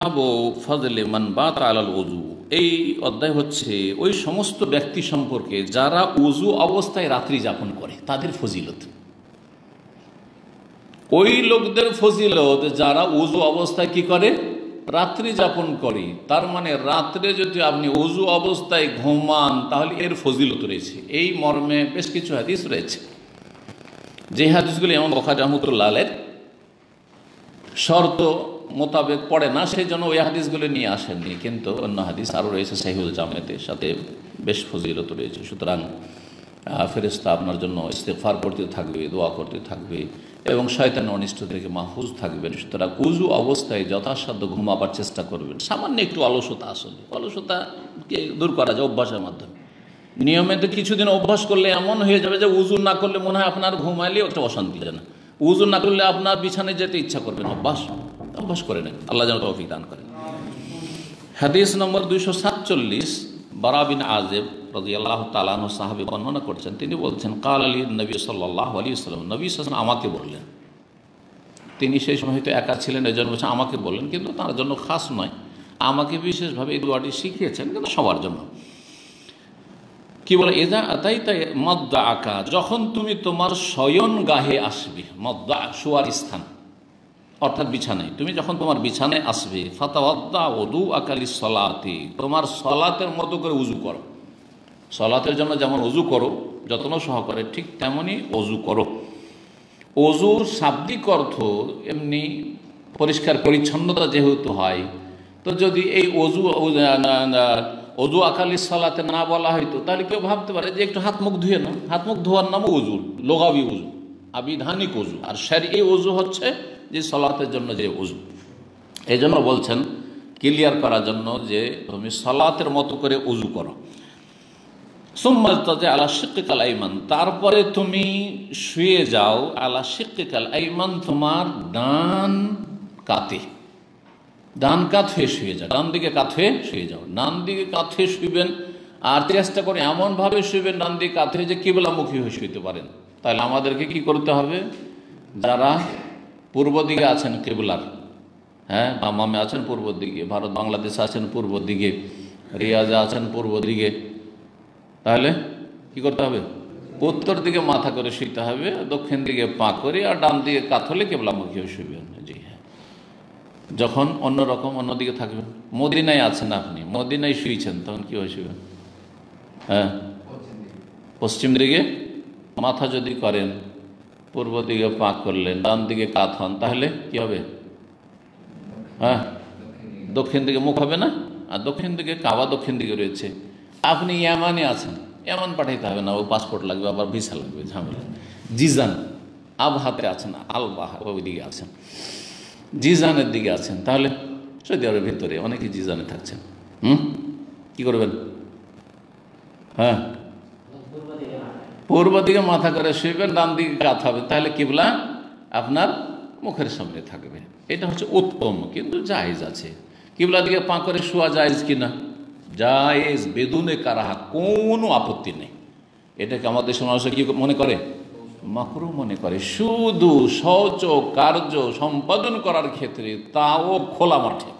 আবু ফজলে মান বাত আলাল ওযু, এই অধ্যায় হচ্ছে ওই সমস্ত ব্যক্তি সম্পর্কে যারা উযু অবস্থায় রাত্রি যাপন করে, তাদের ফজিলত। ওই লোকদের ফজিলত যারা উযু অবস্থায় কি করে, রাত্রি যাপন করে। তার মানে রাত্রে যদি আপনি উযু অবস্থায় ঘুমান তাহলে এর ফজিলত রয়েছে। এই মর্মে বেশ কিছু হাদিস রয়েছে, যে হাদিসগুলি ইমাম বুখারী রাহমাতুল্লাহ আলাইহির শর্ত মোতাবেক পড়ে না, সেই জন্য ওই হাদিসগুলো নিয়ে আসেননি। কিন্তু অন্য হাদিস আরও রয়েছে সহিহুল জামেতে, সাথে বেশ ফজিলত রয়েছে। সুতরাং ফেরেশতা আপনার জন্য ইস্তিগফার করতে থাকবে, দোয়া করতে থাকবে এবং শয়তানের অনিষ্ট থেকে মাহফুজ থাকবেন। সুতরাং উযু অবস্থায় যথাসাধ্য ঘুমাবার চেষ্টা করবেন। সামান্য একটু অলসতা, আসলে অলসতাকে দূর করা যায় অভ্যাসের মাধ্যমে। নিয়মিত কিছুদিন অভ্যাস করলে এমন হয়ে যাবে যে উযু না করলে মনে হয় আপনার ঘুমাইলে একটা অশান্তি লাগে না, উযু না করলে আপনার বিছানায় যেতে ইচ্ছা করবে না। অভ্যাস করে নেন, আল্লাহ যেন তৌফিক দান করেন। হাদিস নম্বর 247, বারা বিন আযিব রাদিয়াল্লাহু তাআলা আনহু সাহাবী বর্ণনা করছেন, তিনি বলছেন কাল আলী নবী সাল্লাল্লাহু আলাইহি ওয়াসাল্লাম, নবী সাল্লাল্লাহু আলাইহি ওয়াসাল্লাম আমাকে বললেন। তিনি সেই সময় হয়তো একা ছিলেন, এজন্য বলছেন আমাকে বললেন, কিন্তু তার জন্য খাস নয়, আমাকে বিশেষভাবে এই দোয়াটি শিখিয়েছেন, কিন্তু সবার জন্য। কি বলে, এদা আতাইতা মাদ্দাআকা, যখন তুমি তোমার শয়নগাহে আসবে, মাদ্দা শোয়ার স্থান অর্থাৎ বিছানায়, তুমি যখন তোমার বিছানায় আসবে, ফাতাওয়াদ্দা ওযুআকা লিস-সালাতি, তোমার সলাতের মতো করে উযু করো। সলাতের জন্য যেমন উযু করো যত্ন সহকারে, ঠিক তেমনই ওযু করো। ওযুর শাব্দিক অর্থ এমনি পরিষ্কার পরিচ্ছন্নতা যেহেতু হয়, তো যদি এই ওযুআকা লিস-সালাতে না বলা হয়তো তাহলে কেউ ভাবতে পারে যে একটু হাত মুখ ধুয়ে নাও। হাত মুখ ধোয়ার নামও ওযু, লগাবি ওযু, আবিধানিক ওযু। আর শরঈ ওযু হচ্ছে যে সলাতের জন্য যে ওযু। এই জন্য বলছেন ক্লিয়ার করার জন্য যে তুমি সলাতের মতো করে ওযু করো। সুম্মা ইলতাজি আলা শিক্কিকাল আইমান, তারপরে তুমি শুয়ে যাও, আলা শিক্কিকাল আইমান, তোমার ডান কাতে, ডান কাত হয়ে শুয়ে যাও, ডান দিকে কাত হয়ে শুয়ে যাও। ডান দিকে কাত হয়ে শুইবেন, আর চেষ্টা করে এমনভাবে শুইবেন ডান দিকে কাত হয়ে যে কিবলামুখী হয়ে শুইতে পারেন। তাহলে আমাদেরকে কি করতে হবে, যারা পূর্ব দিকে আছেন কিবলার, দাম্মামে আছেন পূর্ব দিকে, ভারত বাংলাদেশে আছেন পূর্ব দিকে, রিয়াজে আছেন পূর্ব দিকে, তাহলে কি করতে হবে, উত্তর দিকে মাথা করে শুইতে হবে, দক্ষিণ দিকে পা করে, আর ডান দিকে কাত হলে কিবলামুখী হয়ে শুইবেন। জি হ্যাঁ, যখন অন্যরকম অন্যদিকে থাকবেন, মদিনায় আছেন আপনি, মদিনায় শুয়েছেন, তখন কীভাবে শুইবেন, পশ্চিম দিকে মাথা যদি করেন, পূর্ব দিকে পা করলেন, ডান দিকে কাত হন, তাহলে কি হবে, দক্ষিণ দিকে মুখ হবে না। আর দক্ষিণ দিকে কাবা দক্ষিণ দিকে রয়েছে। আপনি ইয়ামানে আছেন, ইয়ামান পাঠাইতে হবে না, ও পাসপোর্ট লাগবে, আবার ভিসা লাগবে, ঝামেলা। জিজান আবহাতে আছেন, আলবাহা ওই দিকে আছেন, জিজানের দিকে আছেন, তাহলে সৌদি আরবের ভিতরে অনেকে জিজানে থাকছেন, কি করবেন, পূর্ব দিকে মাথা করে শুইবেন, ডান দিকে কাত হবে, তাহলে কিবলা আপনার মুখের সামনে থাকবে। এটা হচ্ছে উত্তম, কিন্তু জায়েজ আছে। কিবলা দিকে পা করে শোয়া জায়েজ কিনা, জায়েজ, বেদুনে কারাহা, কোনো আপত্তি নেই। এটাকে আমাদের সমাজে কি মনে করে, মাকরুহ মনে করে। শুধু শৌচ কার্য সম্পাদন করার ক্ষেত্রে, তাও খোলা মাঠে,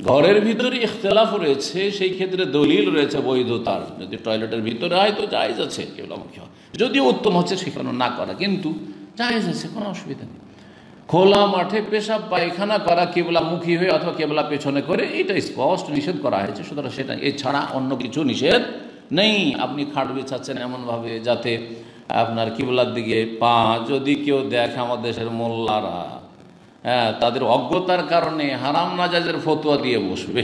ঘরের ভিতরে ইখতিলাফ রয়েছে, সেই ক্ষেত্রে দলিল রয়েছে বৈধতার। যদি টয়লেটের ভিতরে হয় তো জায়েজ আছে কিবলামুখী হয়, যদিও উত্তম হচ্ছে সেখানে না করা, কিন্তু জায়েজ আছে, কোনো অসুবিধা নেই। খোলা মাঠে পেশাব পায়খানা করা কিবলামুখী হয়ে অথবা কিবলা পেছনে করে, এটা স্পষ্ট নিষেধ করা হয়েছে। সুতরাং সেটা এছাড়া অন্য কিছু নিষেধ নেই। আপনি খাট বিছাচ্ছেন এমনভাবে যাতে আপনার কিবলার দিকে পা, যদি কেউ দেখে, আমাদের দেশের মোল্লারা তাদের অজ্ঞতার কারণে হারাম নাজায়েজের ফতোয়া দিয়ে বসবে,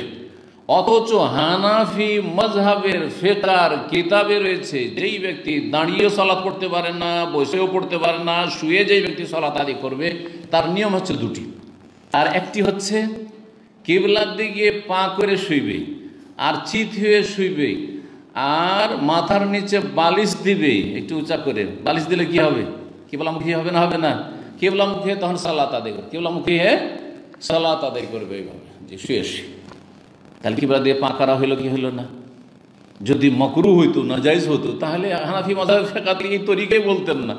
অথচ হানাফি মাজহাবের ফিকহের কিতাবে রয়েছে যেই ব্যক্তি দাঁড়িয়ে সালাত পড়তে পারে না, বসেও পড়তে পারে না, শুয়ে যেই ব্যক্তি সালাত আদায় করবে, তার নিয়ম হচ্ছে দুটি। আর একটি হচ্ছে কিবলার দিকে পা করে শুইবে, আর চিত হয়ে শুইবে, আর মাথার নিচে বালিশ দিবে, একটু উঁচা করে বালিশ দিলে কি হবে, কিবলামুখী হবে না, হবে না, কিবলামুখী তখন সালাত আদায় করবে, কিবলামুখী হয়ে সালাত আদায় করবে এইভাবে, যে শুয়ে শুয়ে। তাহলে কিবলা দিয়ে পা করা হইলো কি হইল না? যদি মাকরুহ হইতো, নাজায়েজ হতো, তাহলে হানাফি মাযহাবের ফিকহে এই তরিকাই বলতেন না।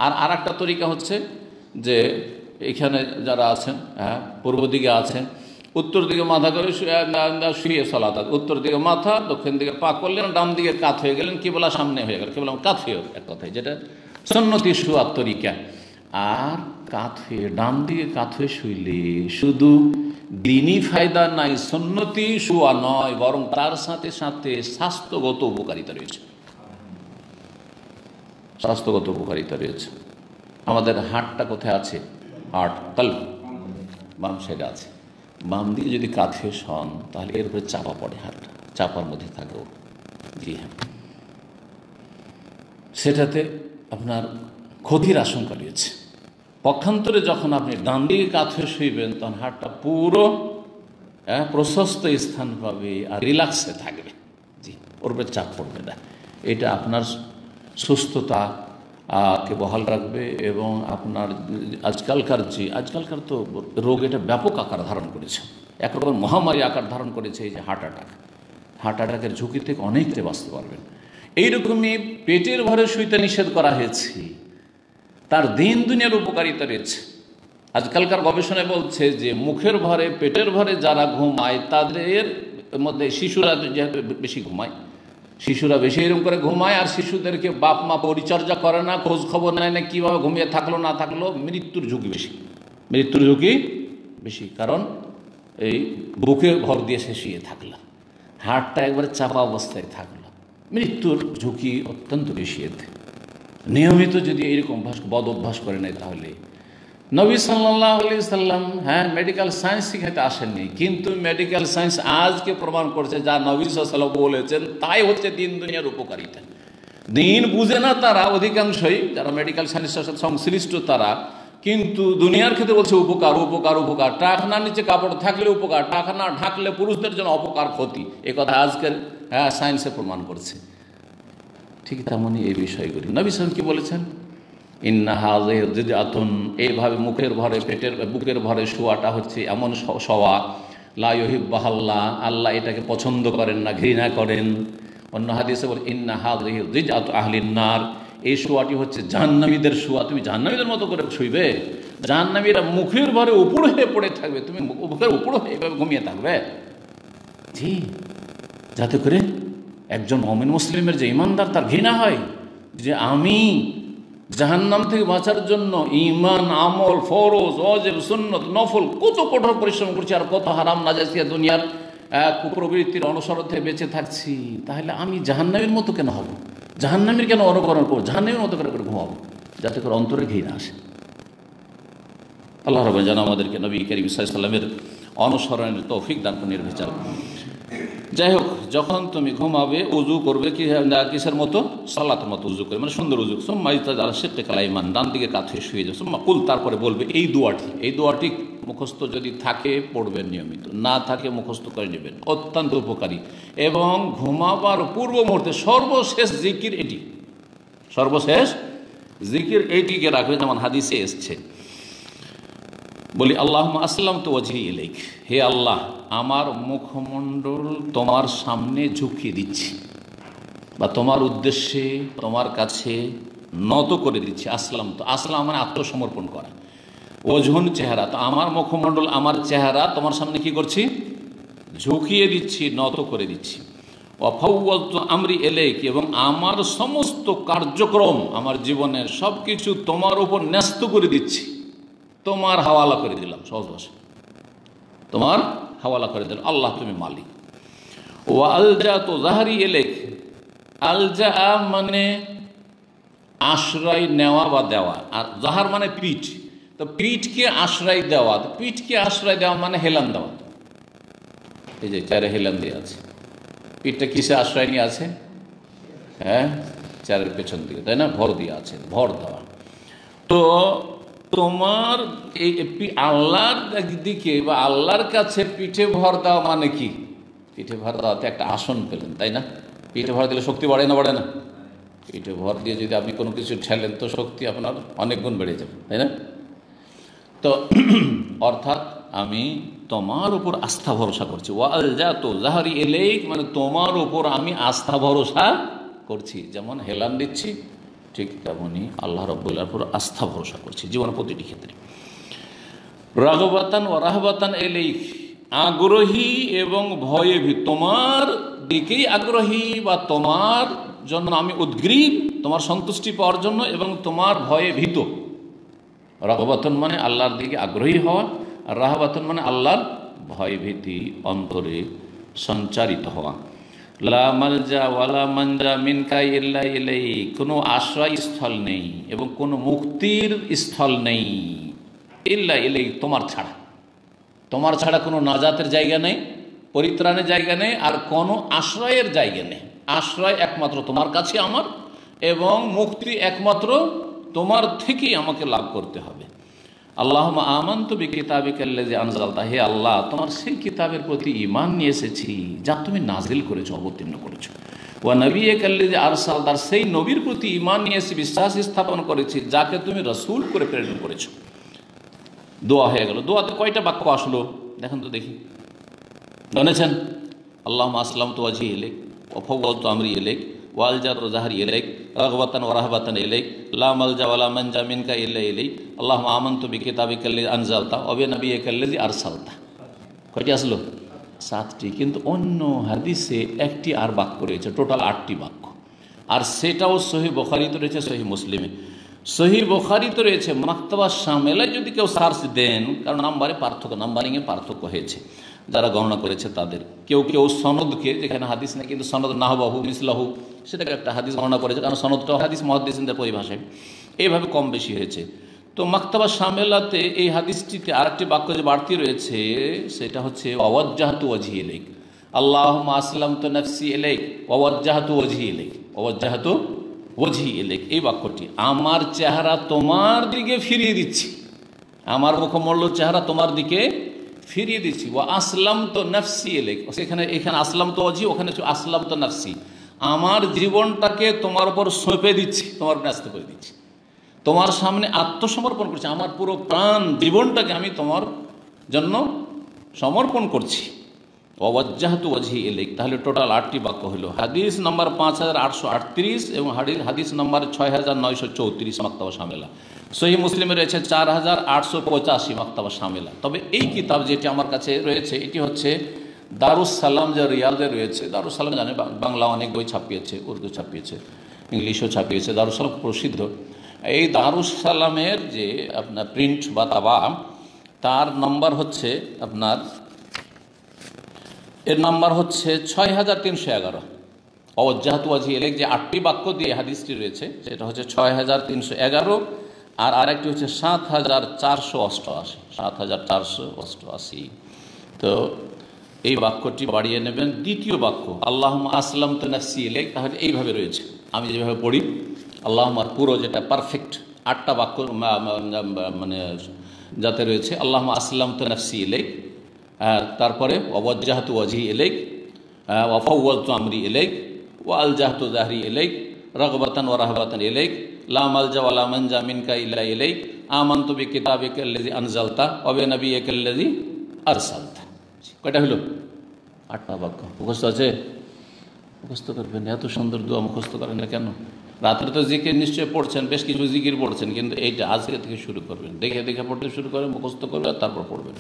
আর আরেকটা তরিকা হচ্ছে যে এখানে যারা আছেন, পূর্ব দিকে আছেন, উত্তর দিকে মাথা করে শুয়ে সালাত, উত্তর দিকে মাথা, দক্ষিণ দিকে পা করলেন, ডান দিকে কাত হয়ে গেলেন, কিবলা সামনে হয়ে গেল, কিবলা কাত হয়ে এক কথায়, যেটা সুন্নতি শুয়ার তরিকা। আর কাত হয়ে ডান দিকে কাত হয়ে শুইলে শুধু দিনই ফায়দা নাই, সুন্নতি শুয়া নয়, বরং তার সাথে সাথে স্বাস্থ্যগত উপকারিতা রয়েছে। স্বাস্থ্যগত উপকারিতা রয়েছে। আমাদের হাটটা কোথায় আছে? হাট কলব বাম সাইডে আছে। বাম দিকে যদি কাত হয়ে শোন তাহলে এর উপরে চাপা পড়ে, হাটটা চাপার মধ্যে থাকো। জি হ্যাঁ, সেটাতে আপনার ক্ষতির আশঙ্কা রয়েছে। পক্ষান্তরে যখন আপনি ডান দিকে কাত হয়ে শুইবেন তখন হাটটা পুরো প্রশস্ত স্থান পাবে আর রিল্যাক্সে থাকবে। জি, ওর উপরে চাপ পড়বে না। এটা আপনার সুস্থতা কে বহাল রাখবে এবং আপনার আজকালকার তো রোগ এটা ব্যাপক আকার ধারণ করেছে, একরকম মহামারী আকার ধারণ করেছে। এই যে হার্ট অ্যাটাকের ঝুঁকি থেকে অনেকটাই বাঁচতে পারবেন। এইরকমই পেটের ভরে শুইতে নিষেধ করা হয়েছে, তার দিন দুনিয়ার উপকারিতা রয়েছে। আজকালকার গবেষণায় বলছে যে মুখের ভরে পেটের ভরে যারা ঘুমায় তাদের মধ্যে শিশুরা বেশি ঘুমায়, শিশুরা বেশি এরকম করে ঘুমায়। আর শিশুদেরকে বাপ মা পরিচর্যা করে না, খোঁজ খবর নেয় না কীভাবে ঘুমিয়ে থাকলো না থাকলো, মৃত্যুর ঝুঁকি বেশি। কারণ এই বুকে ভর দিয়ে সে শুয়ে থাকলো, হাড়টা একবারে চাপা অবস্থায় থাকলো, মৃত্যুর ঝুঁকি অত্যন্ত বেশি। এতে নিয়মিত যদি এইরকম বদ অভ্যাস করে নেয় তাহলে নবী সাল্লাল্লাহু আলাইহি সাল্লাম মেডিকেল সায়েন্স শিখাতে আসেননি, কিন্তু মেডিকেল সায়েন্স আজকে প্রমাণ করছে যা নবী সাল্লাল্লাহু আলাইহি সাল্লাম বলেছেন তাই হচ্ছে দিন দুনিয়ার উপকারিতা। দিন বুঝে না তারা, অধিকাংশই যারা মেডিকেল সায়েন্সের সাথে সংশ্লিষ্ট তারা, কিন্তু দুনিয়ার ক্ষেত্রে বলছে উপকার উপকার উপকার। টাকনার নিচে কাপড় থাকলে উপকার, টাকা না ঢাকলে পুরুষদের জন্য অপকার, ক্ষতি। এ কথা আজকের সায়েন্সে প্রমাণ করছে। ঠিক তেমনই এই বিষয়গুলি নবী সাল্লাল্লাহু আলাইহি ওয়াসাল্লাম কি বলেছেন? ইন্না হাযিহি রিজআতুন, এইভাবে মুখের ভরে বুকের ভরে শোয়াটা হচ্ছে এমন শোয়া, লা ইউহিব্বুহাল্লাহ, আল্লাহ এটাকে পছন্দ করেন না, ঘৃণা করেন। অন্য হাদিসে বলে ইন্না হাযিহি রিজআতু আহলিন নার, এই শোয়াটি হচ্ছে জাহান্নামীদের শোয়া। তুমি জাহান্নামীদের মতো করে শুইবে? জাহান্নামীরা মুখের ভরে উপর হয়ে পড়ে থাকবে, তুমি মুখের উপর হয়ে এভাবে ঘুমিয়ে থাকবে? জি, যাতে করে একজন মুমিন মুসলিমের যে ইমানদার তার ঘৃণা হয় যে আমি জাহান্নাম থেকে বাঁচার জন্য ঈমান, আমল, ফরজ, ওয়াজিব, সুন্নত, নফল কত কঠোর পরিশ্রম করছি আর কত হারাম নাজায়েজ দুনিয়ার কুপ্রবৃত্তির অনুসরণ থেকে বেঁচে থাকছি, তাহলে আমি জাহান্নামের মতো কেন হব? জাহান্নামের কেন অনুকরণ করব? জাহান্নামের মতো করে ঘুমাবো, যাতে করে অন্তরে ঘৃণা আসে। আল্লাহ রাব্বুল যেন আমাদেরকে নবী করিম সাল্লাল্লাহু আলাইহি ওয়াসাল্লামের অনুসরণের তৌফিক দান করেন নির্বিচার। যাই হোক, যখন তুমি ঘুমাবে উজু করবে কিসের মতো? সালাতের মতো উজু করে, মানে সুন্দর উজু। সুম্মা ইজতাজআলা শিক্কাল আইমান, ডান দিকে কাত হয়ে শুয়ে যাও। সুম্মা কুল, তারপরে বলবে এই দোয়াটি মুখস্থ যদি থাকে পড়বেন, নিয়মিত না থাকে মুখস্থ করে নেবেন, অত্যন্ত উপকারী। এবং ঘুমাবার পূর্ব মুহূর্তে সর্বশেষ জিকির এইটিকে রাখবেন, যেমন হাদিসে এসছে। বলি আল্লাহুম্মা আসলামতু ওয়াজহি ইলাইক, হে আল্লাহ আমার মুখমণ্ডল তোমার সামনে ঝুঁকিয়ে দিচ্ছি, বা তোমার উদ্দেশ্যে তোমার কাছে নত করে দিচ্ছি। আসলাম মানে আত্মসমর্পণ করা। ওজহুন চেহারা, তো আমার মুখমণ্ডল আমার চেহারা তোমার সামনে কি করছি? ঝুঁকিয়ে দিচ্ছি, নত করে দিচ্ছি। ওয়াফাওয়াযতু আমরি ইলাইক, এবং আমার সমস্ত কার্যক্রম আমার জীবনের সব কিছু তোমার উপর ন্যস্ত করে দিচ্ছি, তোমার হাওয়ালা করে দিলাম। সহজ ভাষা, তোমার হাওয়ালা করে দিলাম, আল্লাহ তুমি মালিক। ওয়া আলজাতু যাহরি ইলাইক, আলজা মানে আশ্রয় নেওয়া বা দেওয়া, আর জাহার মানে পিঠ। তো পিঠকে আশ্রয় দেওয়া, তো পিঠকে আশ্রয় দেওয়া মানে হেলান দেওয়া। এই যে চারে হেলান দিয়ে আছে, পিঠটা কিসে আশ্রয় নিয়ে আছে? চারের পেছন দিকে, তাই না? ভর দিয়ে আছে, ভর দেওয়া। তো তোমার এই আল্লাহর দিকে বা আল্লাহর কাছে পিঠে ভর দেওয়া মানে কি? পিঠে ভর দেওয়াতে একটা আসন পেলেন, তাই না? পিঠে ভর দিলে শক্তি বাড়ে না? পিঠে ভর দিয়ে যদি আপনি কোনো কিছু ঠেলেন তো শক্তি আপনার অনেক গুণ বেড়ে যাবে, তাই না? তো অর্থাৎ আমি তোমার উপর আস্থা ভরসা করছি। ওয়া আলজাতু যাহরি ইলাইক মানে তোমার উপর আমি আস্থা ভরসা করছি। যেমন হেলান দিচ্ছি, ঠিক তেমনই আল্লাহ রাব্বুল আলামিনের উপর আস্থা ভরসা করছি জীবনের প্রতিটি ক্ষেত্রে। রাগবাতান ও রাহবাতান ইলাইক, আগ্রহী এবং ভয়ে ভীত, তোমার দিকেই আগ্রহী বা তোমার জন্য আমি উদ্গ্রীব, তোমার সন্তুষ্টি পাওয়ার জন্য, এবং তোমার ভয়ে ভীত। রগবাতন মানে আল্লাহর দিকে আগ্রহী হওয়া, আর রাহাবাতন মানে আল্লাহর ভয় ভীতি অন্তরে সঞ্চারিত হওয়া। লা মালজা ওয়ালা মানজা মিনকা ইল্লা ইলাইক, কোনো আশ্রয়স্থল নেই এবং কোনো মুক্তির স্থল নেই ইল্লা ইলাইক, তোমার ছাড়া। তোমার ছাড়া কোনো নাজাতের জায়গা নেই, পরিত্রাণের জায়গা নেই, আর কোনো আশ্রয়ের জায়গা নেই। আশ্রয় একমাত্র তোমার কাছে আমার, এবং মুক্তি একমাত্র তোমার থেকেই আমাকে লাভ করতে হবে। আল্লাহুম্মা আমানতু বিকিতাবিকাল্লাযী আনজালতা, হে আল্লাহ, তোমার সেই কিতাবের প্রতি ঈমান নিয়ে এসেছি যা তুমি নাজিল করেছো, অবতীর্ণ করেছো। ওয়া নবিয়্যিকাল্লাযী আরসালতা, সেই নবীর প্রতি ঈমান নিয়ে এসে বিশ্বাস স্থাপন করেছি যাকে তুমি রাসূল করে প্রেরণ করেছো। দোয়া হয়ে গেল। দোয়াতে কয়টা বাক্য আসলো দেখেন তো দেখি, জানেছেন? আল্লাহুম্মা আসলামতু ওয়াজহি ইলাইক ওয়া ফাওয়াদতু আমরি ইলাইক ওয়া আলজাতু যাহরি ইলাইক রাগবাতান ওয়া রাহবাতান ইলাইক লা মালজা ওয়ালা মানজা মিনকা ইল্লা ইলাইক আল্লাহুম্মা আমানতু বিকিতাবিকাল্লাযী আনজালতা ওয়া বিনাবিয়্যিকাল্লাযী আরসালতা। কয়টি আসলো? 7টি। কিন্তু অন্য হাদিসে একটি আর বাক্য রয়েছে, টোটাল 8টি বাক্য। আর সেটাও সহিহ বুখারীতে রয়েছে, সহিহ মুসলিমে। সহিহ বুখারীতে রয়েছে, মাকতাবা শামেলায় যদি কেউ সার্চ দেন, কারণ নাম্বারিংয়ে পার্থক্য হয়েছে যারা গণনা করেছে তাদের। কেউ কেউ সনদকে, যেখানে হাদিস নেই কিন্তু সনদ নাহবাহু মিসলাহু, সেটাকে একটা হাদিস গণনা করেছে, কারণ সনদটাও হাদিস মুহাদ্দিসিনদের পরিভাষায়। এইভাবে কম বেশি হয়েছে। তো মাকতাবা শামেলাতে এই হাদিসটিতে আরেকটি বাক্য যে বাড়তি রয়েছে, সেটা হচ্ছে ওয়াজ্জাহতু ওয়াজহি ইলাইক, আল্লাহুম্মা আসলামতু নাফসি ইলাইক ওয়াজ্জাহতু ওয়াজহি ইলাইক, ওয়াজ্জাহতু ওয়াজহি ইলাইক। এই বাক্যটি, আমার চেহারা তোমার দিকে ফিরিয়ে দিচ্ছি, আমার মুখমণ্ডল চেহারা তোমার দিকে ফিরিয়ে দিচ্ছি। ওয়া আসলামতু নাফসি ইলাইক, এখানে আসলামতু ওয়াজহি, ওখানে আসলামতু নাফসি, আমার জীবনটাকে তোমার উপর সঁপে দিচ্ছি, তোমার ন্যস্ত করে দিচ্ছি, তোমার সামনে আত্মসমর্পণ করছি, আমার পুরো প্রাণ জীবনটাকে আমি তোমার জন্য সমর্পণ করছি। ওয়াজ্জাহতু ওয়াজহি ইলাইক, তাহলে টোটাল 8টি বাক্য হলো। হাদিস নম্বর 5838 এবং হাদিস নম্বর 6934 মাকতাবা শামেলা। সহিহ মুসলিমে রয়েছে 4885 মাকতাবা শামেলা। তবে এই কিতাব যেটি আমার কাছে রয়েছে, এটি হচ্ছে দারুস সালাম, যে রিয়াদে রয়েছে। দারুস সালাম জানে, বাংলা অনেক বই ছাপিয়েছে, উর্দু ছাপিয়েছে, ইংলিশও ছাপিয়েছে। দারুস সালাম প্রসিদ্ধ। এই দারুস সালামের যে আপনার প্রিন্ট বা তাবা, তার নম্বর হচ্ছে আপনার, এর নাম্বার হচ্ছে 6311। ওয়াজ্জাহতু ওয়াজহি ইলাইক, যে 8টি বাক্য দিয়ে হাদিসটি রয়েছে, সেটা হচ্ছে 6311, আর আরেকটি হচ্ছে 7488, 7488। তো এই বাক্যটি বাড়িয়ে নেবেন। দ্বিতীয় বাক্য আল্লাহুম্মা আসলামতু নাফসি ইলাইক, তাহলে এইভাবে রয়েছে, আমি যেভাবে পড়ি আল্লাহুম্মার পুরো যেটা পারফেক্ট 8টা বাক্য মানে যাতে রয়েছে, আল্লাহুম্মা আসলামতু নাফসি ইলাইক, তারপরে ওয়াজ্জাহতু ওয়াজহি ইলাইক ওয়া ফাওয়াদতু আমরি ইলাইক ওয়া আলজাতু যাহরি ইলাইক রাগবাতান ওয়া রাহবাতান ইলাইক লা মালজা ওয়া লা মানজা মিনকা ইল্লা ইলাইক আমানতু বিকিতাবিকাল্লাযী আনজালতা ওয়া বিনাবিয়্যিকাল্লাযী আরসালতা। কয়টা হলো? 8টা বাক্য। মুখস্থ আছে? মুখস্থ করবেন। এত সুন্দর দোয়া মুখস্থ করেন না কেন? রাত্রে তো জিকির নিশ্চয়ই পড়ছেন, বেশ কিছু জিকির পড়ছেন, কিন্তু এইটা আজকে থেকে শুরু করবেন, দেখে দেখে পড়তে শুরু করে, মুখস্থ করবে, আর তারপর পড়বেন।